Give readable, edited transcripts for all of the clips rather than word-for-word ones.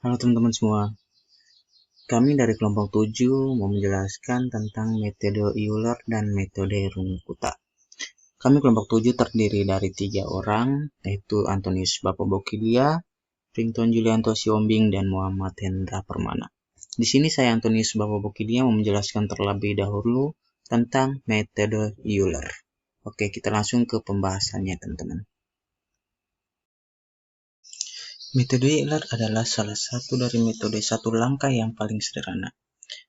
Halo teman-teman semua, kami dari kelompok 7 mau menjelaskan tentang metode Euler dan metode Runge-Kutta. Kami kelompok 7 terdiri dari 3 orang, yaitu Antonius Bapobokilia, Rington Julianto Siombing, dan Muhammad Hendra Permana. Di sini saya Antonius Bapobokilia mau menjelaskan terlebih dahulu tentang metode Euler. Oke, kita langsung ke pembahasannya teman-teman. Metode Euler adalah salah satu dari metode satu langkah yang paling sederhana.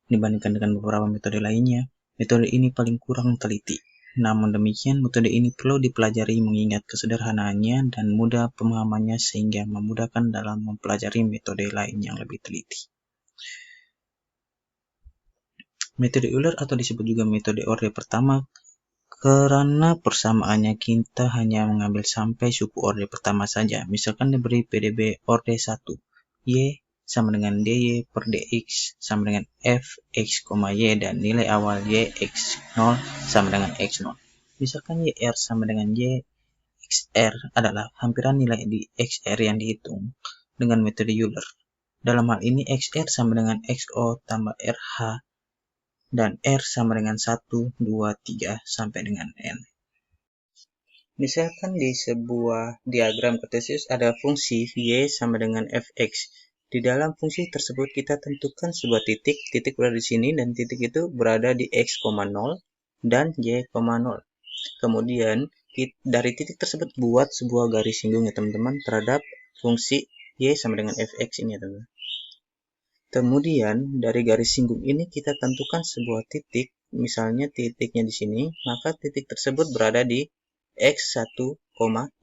Dibandingkan dengan beberapa metode lainnya, metode ini paling kurang teliti. Namun demikian, metode ini perlu dipelajari mengingat kesederhanaannya dan mudah pemahamannya sehingga memudahkan dalam mempelajari metode lain yang lebih teliti. Metode Euler atau disebut juga metode orde pertama karena persamaannya kita hanya mengambil sampai suku orde pertama saja. Misalkan diberi PDB orde 1, Y sama dengan dy per dx sama dengan fx, y dan nilai awal yx0 sama dengan x0. Misalkan yr sama dengan yxr adalah hampiran nilai di xr yang dihitung dengan metode Euler. Dalam hal ini xr sama dengan xo tambah rh dan r sama dengan 1, 2, 3 sampai dengan n. Misalkan di sebuah diagram kartesius ada fungsi y sama dengan fx. Di dalam fungsi tersebut kita tentukan sebuah titik berada di sini dan titik itu berada di x, 0 dan y, 0. Kemudian dari titik tersebut buat sebuah garis singgung ya teman-teman terhadap fungsi y sama dengan fx ini ya teman-teman. Kemudian dari garis singgung ini kita tentukan sebuah titik, misalnya titiknya di sini, maka titik tersebut berada di x1,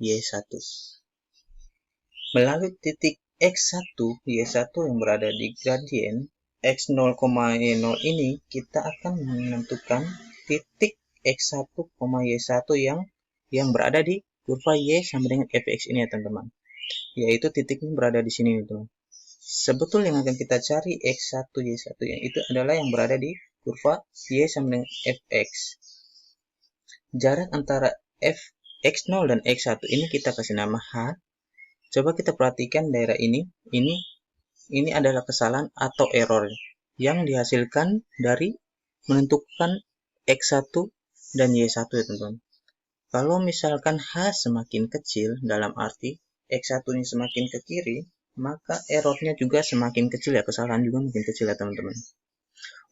y1. Melalui titik x1, y1 yang berada di gradien x0, y0 ini, kita akan menentukan titik x1, y1 yang berada di kurva y sama dengan fx ini ya teman-teman. Yaitu titiknya berada di sini teman-teman. Sebetul yang akan kita cari x1, y1 yang itu adalah yang berada di kurva y sama dengan fx. Jarak antara x0 dan x1 ini kita kasih nama h. Coba kita perhatikan daerah ini adalah kesalahan atau error yang dihasilkan dari menentukan x1 dan y1 ya teman-teman. Kalau misalkan h semakin kecil, dalam arti x1 ini semakin ke kiri, maka errornya juga semakin kecil ya, kesalahan juga makin kecil ya teman-teman.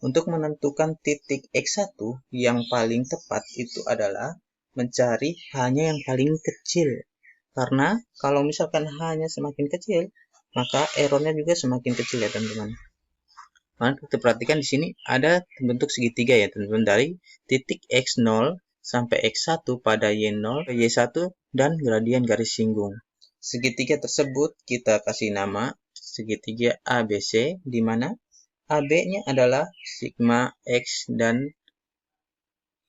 Untuk menentukan titik x1 yang paling tepat itu adalah mencari hanya yang paling kecil. Karena kalau misalkan hanya semakin kecil, maka errornya juga semakin kecil ya teman-teman. Maka kita perhatikan di sini ada bentuk segitiga ya teman-teman dari titik x0 sampai x1 pada y0, y1 dan gradien garis singgung. Segitiga tersebut kita kasih nama segitiga ABC, di mana AB-nya adalah sigma X dan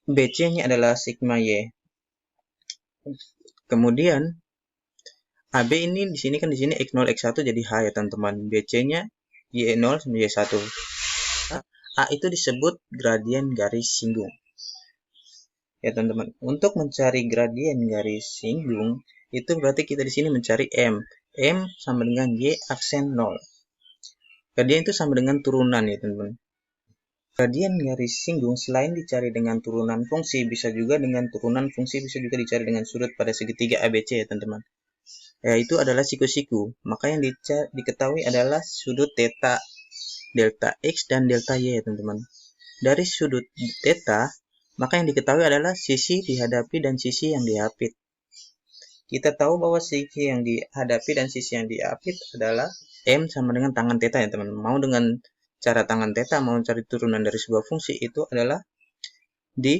BC-nya adalah sigma Y. Kemudian AB ini di sini X0, X1 jadi H ya teman-teman. BC-nya Y0 sama Y1. A itu disebut gradien garis singgung. Ya teman-teman, untuk mencari gradien garis singgung itu berarti kita di sini mencari M. M sama dengan Y aksen 0. Gradien itu sama dengan turunan ya teman-teman. Gradien garis singgung selain dicari dengan turunan fungsi, bisa juga dengan turunan fungsi, bisa juga dicari dengan sudut pada segitiga ABC ya teman-teman. Yaitu adalah siku-siku. Maka yang diketahui adalah sudut theta, delta X dan delta Y ya teman-teman. Dari sudut theta, maka yang diketahui adalah sisi dihadapi dan sisi yang diapit. Kita tahu bahwa sisi yang dihadapi dan sisi yang diapit adalah M sama dengan tangan theta ya teman-teman. Mau dengan cara tangan theta mau mencari turunan dari sebuah fungsi itu adalah di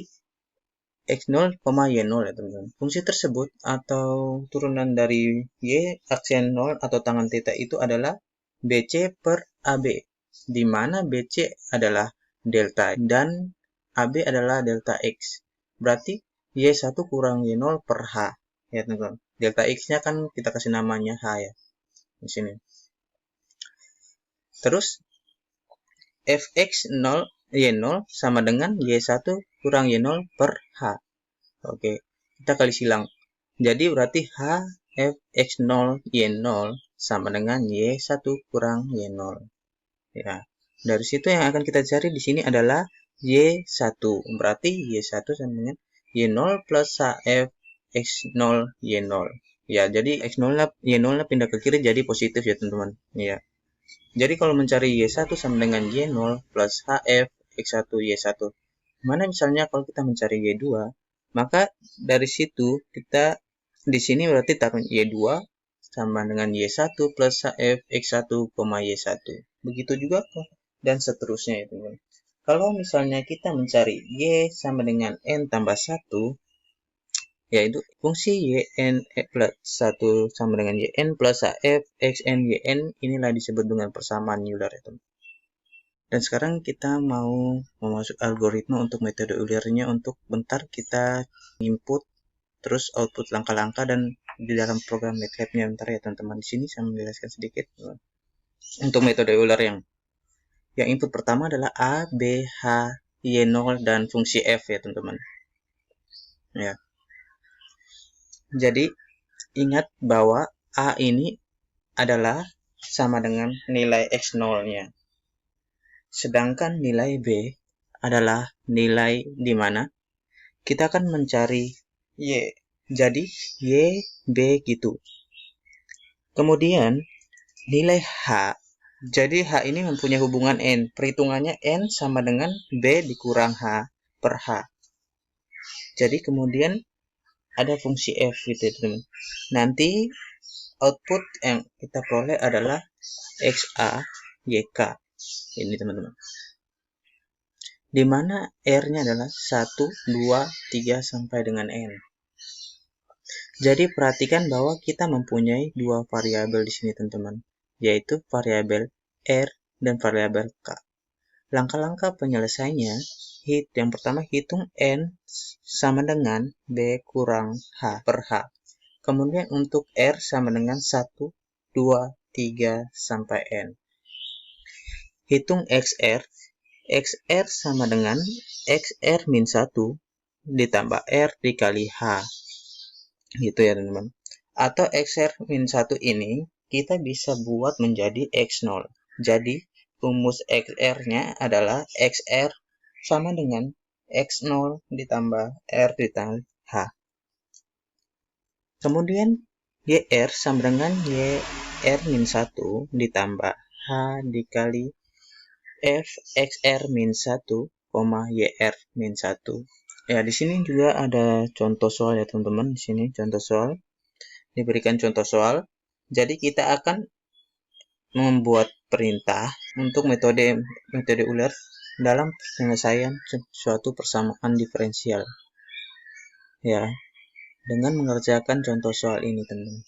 x0, y0 ya teman-teman. Fungsi tersebut atau turunan dari y aksen 0 atau tangan theta itu adalah BC per AB, di mana BC adalah delta dan AB adalah delta X. Berarti y1 kurang y0 per H ya teman-teman. Delta X-nya kan kita kasih namanya H ya di sini. Terus fx0 y0 sama dengan y1 kurang y0 per h. Oke, kita kali silang. Jadi berarti h fx0 y0 sama dengan Y1 kurang Y0. Ya. Dari situ yang akan kita cari di sini adalah Y1. Berarti Y1 sama dengan Y0 plus HF X0 Y0. Ya, jadi X0 Y0 pindah ke kiri jadi positif ya teman-teman. Ya. Jadi kalau mencari Y1 sama dengan Y0 plus HF X1 Y1. Mana misalnya kalau kita mencari Y2, maka dari situ kita di sini berarti taruh Y2 sama dengan Y1 plus HF X1, Y1. Begitu juga dan seterusnya ya teman-teman. Kalau misalnya kita mencari Y sama dengan N tambah 1, yaitu fungsi Yn plus 1 sama dengan Yn plus HF Xn Yn, inilah disebut dengan persamaan Euler ya teman. Dan sekarang kita mau memasuk algoritma untuk metode Eulernya. Untuk bentar kita input terus output langkah-langkah dan di dalam program MATLAB-nya bentar ya teman-teman. Di sini saya menjelaskan sedikit untuk metode Euler yang input pertama adalah A, B, H, Y0 dan fungsi F ya teman-teman. Ya. Jadi ingat bahwa A ini adalah sama dengan nilai X0-nya. Sedangkan nilai B adalah nilai di mana kita akan mencari Y. Jadi Y, B gitu. Kemudian nilai H. Jadi H ini mempunyai hubungan N. Perhitungannya N sama dengan B dikurang H per H. Jadi kemudian ada fungsi F gitu teman-teman. Nanti output yang kita peroleh adalah XA, YK. Ini teman-teman. Di mana R-nya adalah 1, 2, 3 sampai dengan N. Jadi perhatikan bahwa kita mempunyai dua variabel di sini teman-teman, yaitu variabel R dan variabel K. Langkah-langkah penyelesaiannya, yang pertama hitung N sama dengan B kurang H per H. Kemudian untuk R sama dengan 1, 2, 3 sampai N. Hitung XR. XR sama dengan XR min 1 ditambah R dikali H. Gitu ya teman-teman. Atau XR min 1 ini kita bisa buat menjadi X0. Jadi rumus XR-nya adalah XR sama dengan X0 ditambah R ditambah H. Kemudian YR sama dengan YR min 1 ditambah H dikali F XR min 1, YR min 1. Ya, di sini juga ada contoh soal ya teman-teman. Di sini contoh soal. Diberikan contoh soal. Jadi kita akan membuat perintah untuk metode Euler dalam penyelesaian suatu persamaan diferensial. Ya, dengan mengerjakan contoh soal ini teman-teman.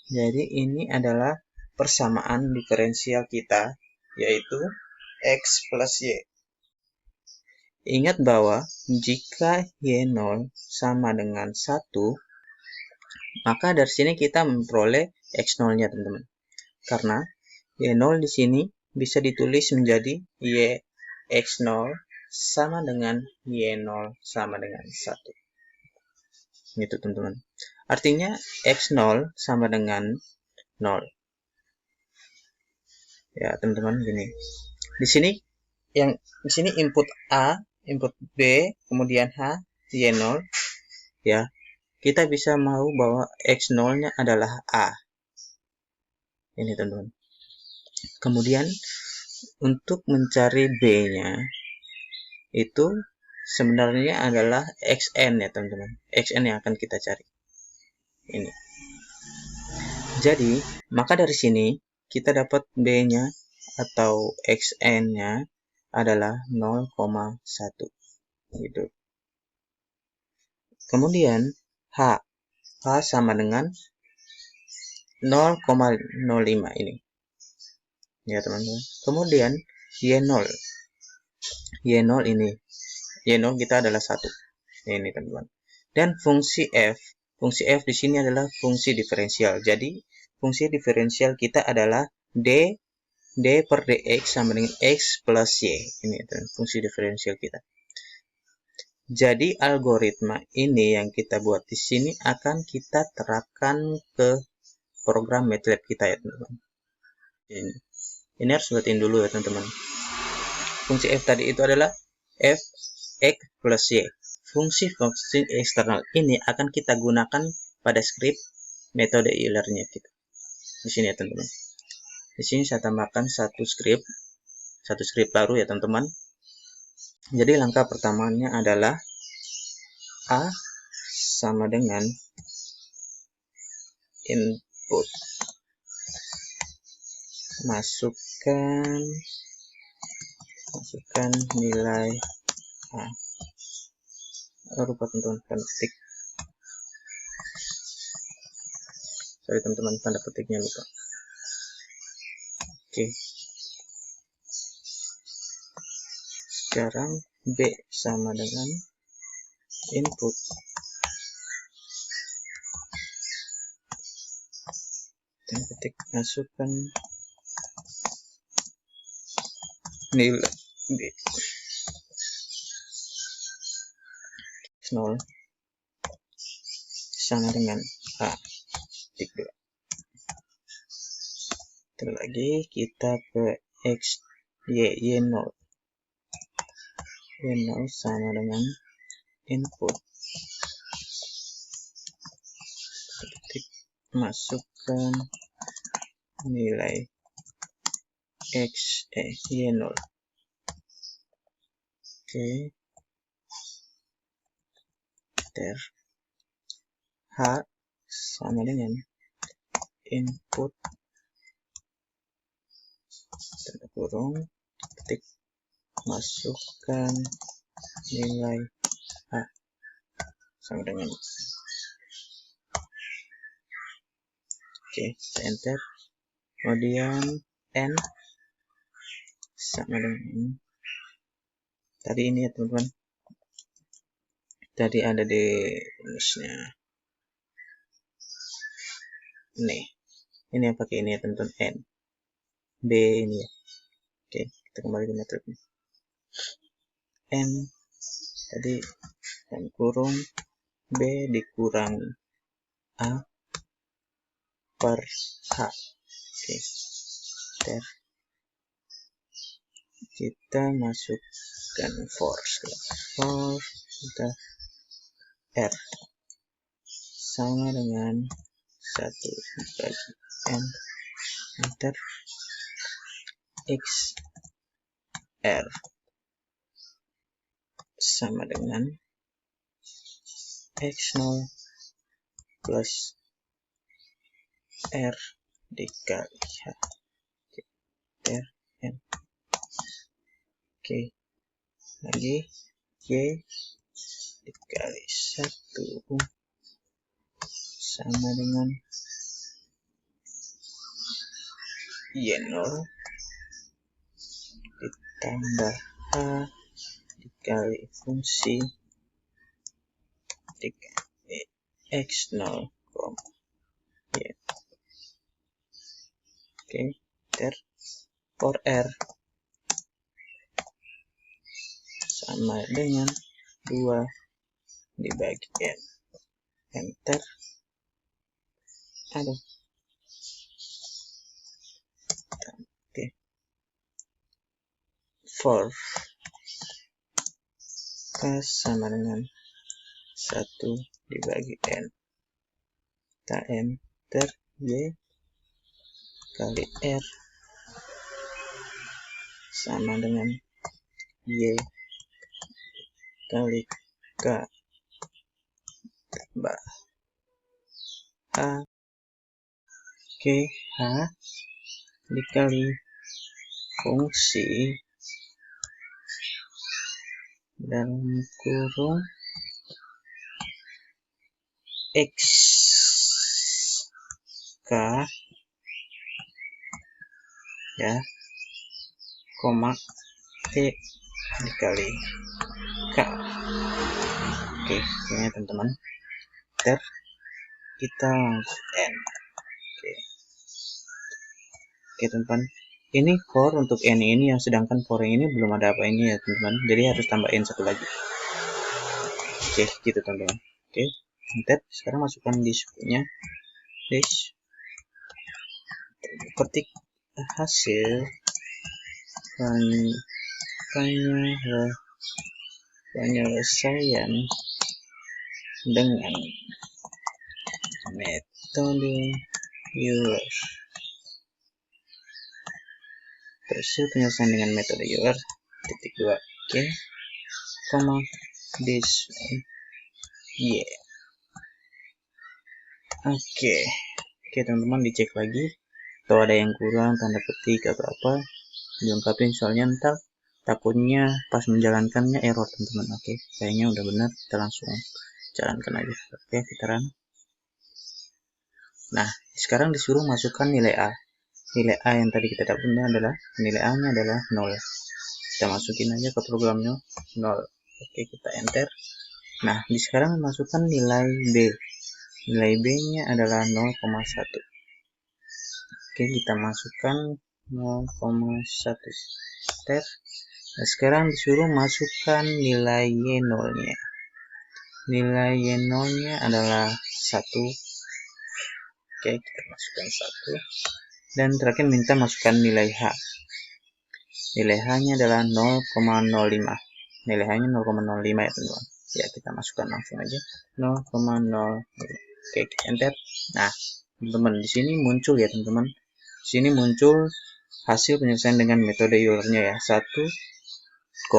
Jadi ini adalah persamaan diferensial kita, yaitu X plus Y. Ingat bahwa jika Y0 sama dengan 1, maka dari sini kita memperoleh X0-nya teman-teman. Karena Y0 di sini bisa ditulis menjadi Y X0 sama dengan Y0 sama dengan 1. Gitu teman-teman. Artinya X0 sama dengan 0. Ya, teman-teman gini. Di sini input A, input B, kemudian H, Y0. Ya. Kita bisa mau bahwa X0-nya adalah A. Ini teman-teman. Kemudian untuk mencari B-nya itu sebenarnya adalah Xn ya teman-teman. Xn yang akan kita cari. Ini. Jadi, maka dari sini kita dapat B-nya atau Xn-nya adalah 0,1 gitu. Kemudian H sama dengan 0,05 ini. Ya teman-teman. Kemudian Y0 ini. Y0 kita adalah 1. Ini teman-teman. Dan fungsi F di sini adalah fungsi diferensial. Jadi fungsi diferensial kita adalah D per dx sama dengan X plus Y. Ini fungsi diferensial kita. Jadi algoritma ini yang kita buat di sini akan kita terapkan ke program MATLAB kita ya teman-teman. Ini harus buatin dulu ya teman-teman. Fungsi f tadi itu adalah f x plus y. Fungsi eksternal ini akan kita gunakan pada skrip metode Euler-nya kita. Di sini ya teman-teman. Di sini saya tambahkan satu skrip baru ya teman-teman. Jadi langkah pertamanya adalah A sama dengan input, masukkan nilai A. Lupa teman-teman tanda petik. Sorry teman-teman, tanda petiknya lupa. Oke. Sekarang B sama dengan input, tanda petik, masukkan nilai B 0 sama dengan A titik 2. Terus lagi kita ke X Y0 sama dengan input, titik, masukkan nilai X Y0. Oke. H sama dengan input, tanda kurung, ketik, masukkan nilai A sama dengan, oke, enter. Kemudian N sama dengan tadi ini ya teman-teman, tadi ada di rumusnya. Ini yang pakai ini ya teman-teman, N B ini ya. Oke, kita kembali ke MATLAB. N tadi dan kurung B dikurangi A per H. Oke, enter. Kita masukkan for kita R sama dengan 1 bagi N, enter. X R sama dengan X0 plus R dikali H, enter. N. Oke, lagi Y dikali 1 sama dengan Y0 ditambah H dikali fungsi dikali X0, Y. Oke, enter. For R sama dengan 2 dibagi N, enter. Aduh. Oke. For K sama dengan 1 dibagi N, kita enter. Y kali R sama dengan Y kali K tambah H. Oke, H dikali fungsi dalam kurung X K ya, koma T dikali K. Oke, ini teman-teman, enter. Kita langsung N. Oke teman-teman, ini for untuk N ini, yang sedangkan for yang ini belum ada apa ini ya teman-teman, jadi harus tambahin satu lagi. Oke, gitu teman-teman. Oke, enter. Sekarang masukkan disknya, disk ketik hasil penyelesaian dengan metode Euler. Hasil penyelesaian dengan metode Euler titik 2 oke, koma this y. Oke teman-teman, dicek lagi atau ada yang kurang tanda petik atau apa, dilengkapin, soalnya ntar takutnya pas menjalankannya error teman-teman. Oke, kayaknya udah benar, kita langsung jalankan aja. Oke, kita run. Nah, sekarang disuruh masukkan nilai A. Nilai A yang tadi kita dapatnya adalah nilai A nya adalah 0. Kita masukin aja ke programnya 0. Oke, kita enter. Nah, di sekarang masukkan nilai B. Nilai B nya adalah 0,1. Oke, kita masukkan 0,1. Enter. Nah, sekarang disuruh masukkan nilai Y0 nya. Nilai Y0 nya adalah 1. Oke, kita masukkan 1. Dan terakhir minta masukkan nilai H. Nilai H nya adalah 0,05. Nilai H nya 0,05 ya teman-teman. Ya, kita masukkan langsung aja 0,05. Oke, kita enter. Nah, teman-teman, di sini muncul ya teman-teman. Di sini muncul hasil penyelesaian dengan metode Euler-nya ya, 1,0500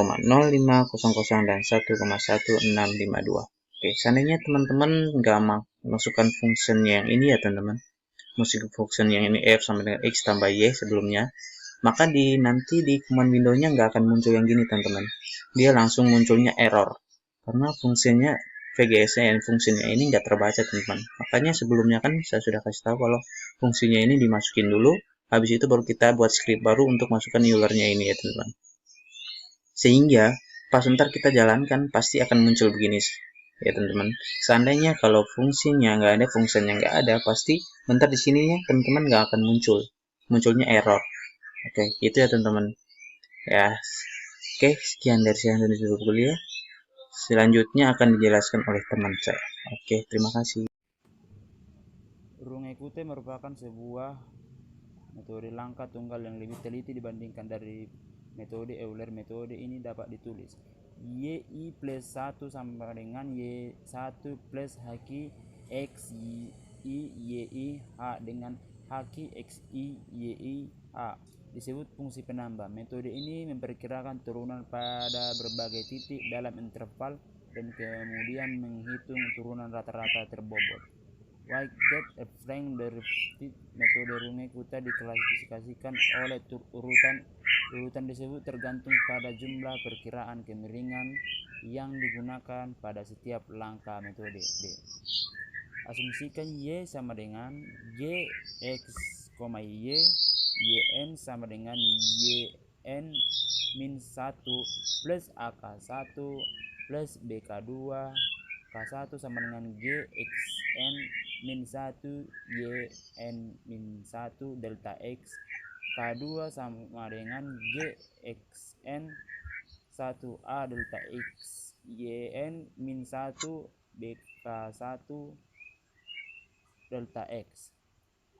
dan 1,1652. Oke, seandainya teman-teman nggak masukkan fungsinya yang ini ya teman-teman, masuk function yang ini f sama dengan x tambah y sebelumnya, maka nanti di command window-nya nggak akan muncul yang gini teman-teman. Dia langsung munculnya error karena fungsinya VGS-nya yang fungsinya ini nggak terbaca teman-teman. Makanya sebelumnya kan saya sudah kasih tahu kalau fungsinya ini dimasukin dulu, habis itu baru kita buat script baru untuk masukkan Euler-nya ini ya teman-teman. Sehingga pas ntar kita jalankan pasti akan muncul begini ya teman-teman. Seandainya kalau fungsinya nggak ada, fungsinya nggak ada, pasti bentar di sininya teman-teman nggak akan munculnya error. Oke, itu ya teman-teman ya. Oke, sekian dari saya dari seluruh kuliah. Selanjutnya akan dijelaskan oleh teman saya. Oke, terima kasih. Runge-Kute merupakan sebuah metode langkah tunggal yang lebih teliti dibandingkan dari metode Euler. Metode ini dapat ditulis y plus 1 sama dengan y1 plus haki x y h dengan haki x y h disebut fungsi penambah. Metode ini memperkirakan turunan pada berbagai titik dalam interval dan kemudian menghitung turunan rata-rata terbobot. Like that, a frank derivative metode Runge-Kute diklasifikasikan oleh urutan disebut tergantung pada jumlah perkiraan kemiringan yang digunakan pada setiap langkah metode. B. Asumsikan y sama dengan y x, y, yn sama dengan yn min 1 plus ak1 plus bk2 k1 sama dengan gxn min 1 yn min 1 delta x k2 sama dengan gxn 1a delta x yn min 1 bk1 delta x.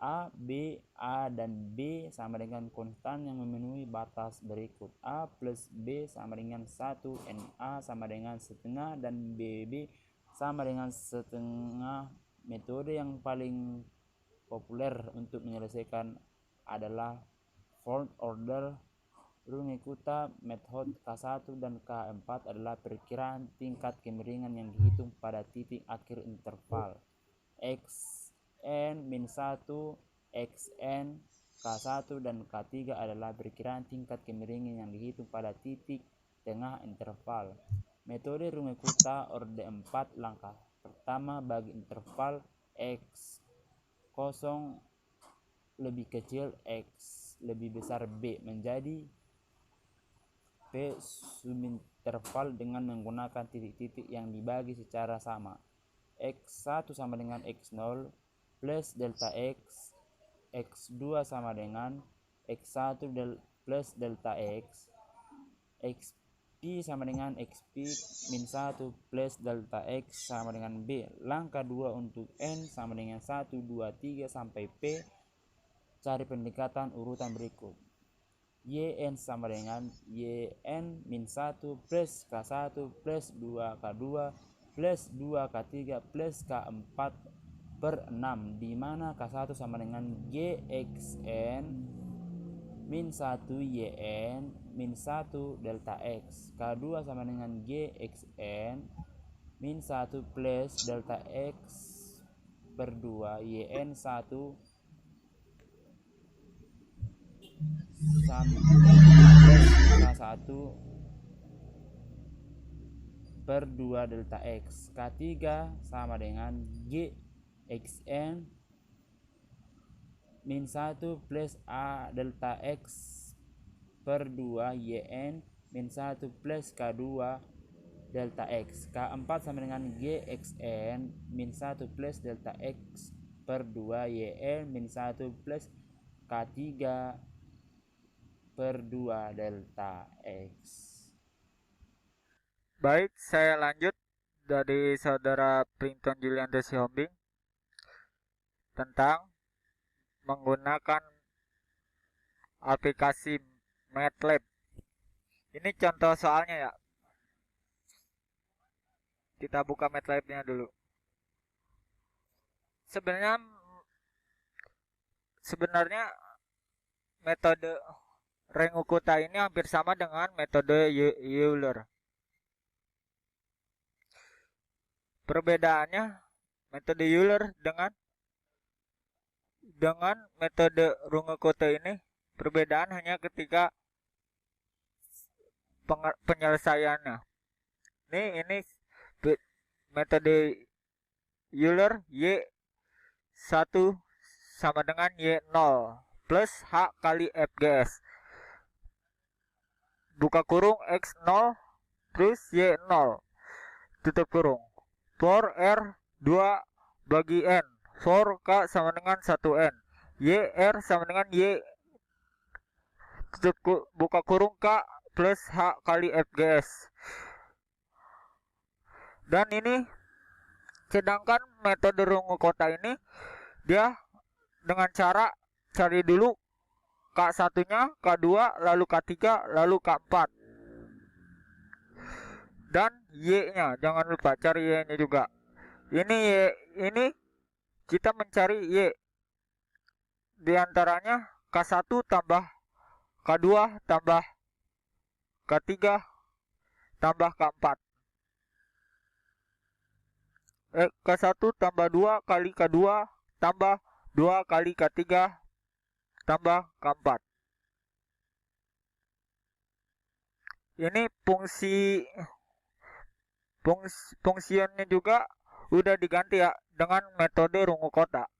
A, B, A dan B sama dengan konstan yang memenuhi batas berikut. A plus B sama dengan 1, NA sama dengan setengah, dan BB sama dengan setengah. Metode yang paling populer untuk menyelesaikan adalah fourth order Runge-Kute method. K1 dan K4 adalah perkiraan tingkat kemiringan yang dihitung pada titik akhir interval xn min 1, xn, k1 dan k3 adalah perkiraan tingkat kemiringan yang dihitung pada titik tengah interval. Metode Runge-Kute orde 4 langkah pertama bagi interval x 0 lebih kecil x lebih besar b menjadi p subinterval dengan menggunakan titik-titik yang dibagi secara sama. X1 sama dengan X0 plus delta X, X2 sama dengan X1 plus delta X, XP sama dengan XP min 1 plus delta X sama dengan B. Langkah 2 untuk N sama dengan 1, 2, 3 sampai P cari pendekatan urutan berikut. Yn sama dengan Yn min 1 plus K1 plus 2K2 plus 2K3 plus K4 per 6, di mana K1 sama dengan Gxn min 1 Yn min 1 delta X. K2 sama dengan Gxn min 1 plus delta X per 2 Yn 1 sama plus K1 per 2 delta X. K3 sama dengan Gxn min 1 plus A delta X per 2 Yn min 1 plus K2 delta X. K4 sama dengan Gxn min 1 plus delta X per 2 Yn min 1 plus K3 per 2 delta X. Baik, saya lanjut dari saudara Printon Julianto Sihombing tentang menggunakan aplikasi MATLAB. Ini contoh soalnya ya. Kita buka MATLAB-nya dulu. Sebenarnya metode Rengokuta ini hampir sama dengan metode Euler. Perbedaannya metode Euler dengan metode Runge-Kutta ini, perbedaan hanya ketika penyelesaiannya. Ini metode Euler Y1 sama dengan Y0 plus H kali FGS. Buka kurung X0 terus Y0 tutup kurung. For R 2 bagi N, for K sama dengan 1N, YR sama dengan Y tutup buka kurung K plus H kali FGS. Dan ini sedangkan metode Runge-Kutta ini dia dengan cara cari dulu K1-nya, K2, lalu K3, lalu K4. Dan Y-nya, jangan lupa cari Y-nya juga. Ini kita mencari Y. Di antaranya K1 tambah K2 tambah K3 tambah K4. K1 tambah 2 kali K2 tambah 2 kali K3 tambah K4. Ini fungsinya juga udah diganti ya dengan metode Runge-Kutta.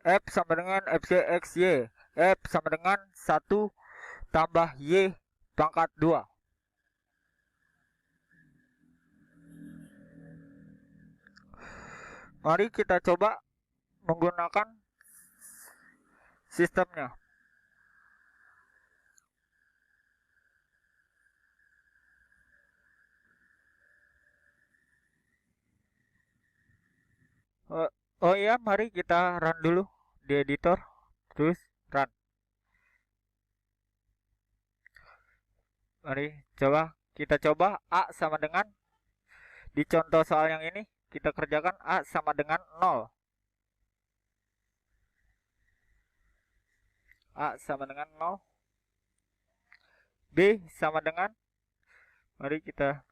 F sama dengan FCXY. F sama dengan 1 tambah Y pangkat 2. Mari kita coba menggunakan sistemnya. Oh iya, mari kita run dulu di editor, terus run. Mari kita coba A sama dengan, di contoh soal yang ini kita kerjakan A sama dengan 0. A sama dengan 0. B sama dengan, mari kita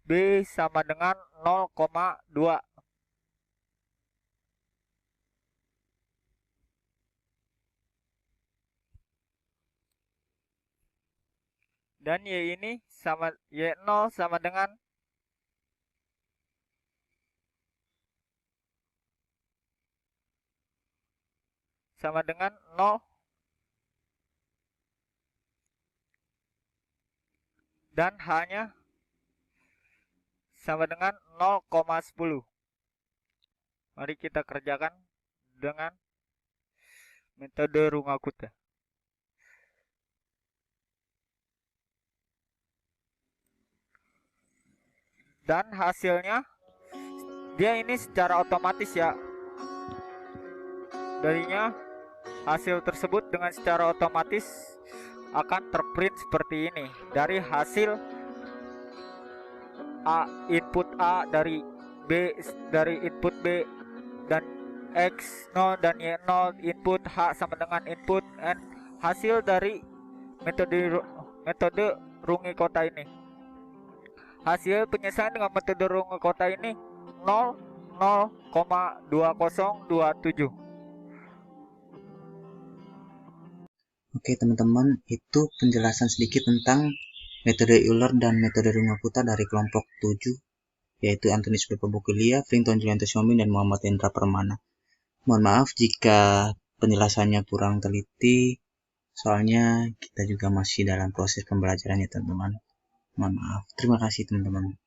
B sama dengan 0,2. Dan Y ini sama Y0 sama dengan sama dengan 0 dan H-nya sama dengan 0,10. Mari kita kerjakan dengan metode Runge-Kutta. Dan hasilnya dia ini secara otomatis ya darinya hasil tersebut dengan secara otomatis akan terprint seperti ini. Dari hasil A, input A dari B, dari input B, dan X0 dan Y0, input H sama dengan input N, hasil dari metode rungi kota ini. Hasil penyelesaian dengan metode rungi kota ini 0,2027. Oke teman-teman, itu penjelasan sedikit tentang metode Euler dan metode rungi kota dari kelompok 7, yaitu Antonius P. Pabukilya, Frington Julianto Xiaoming, dan Muhammad Hendra Permana. Mohon maaf jika penjelasannya kurang teliti, soalnya kita juga masih dalam proses pembelajaran ya teman-teman. Mohon maaf. Terima kasih teman-teman.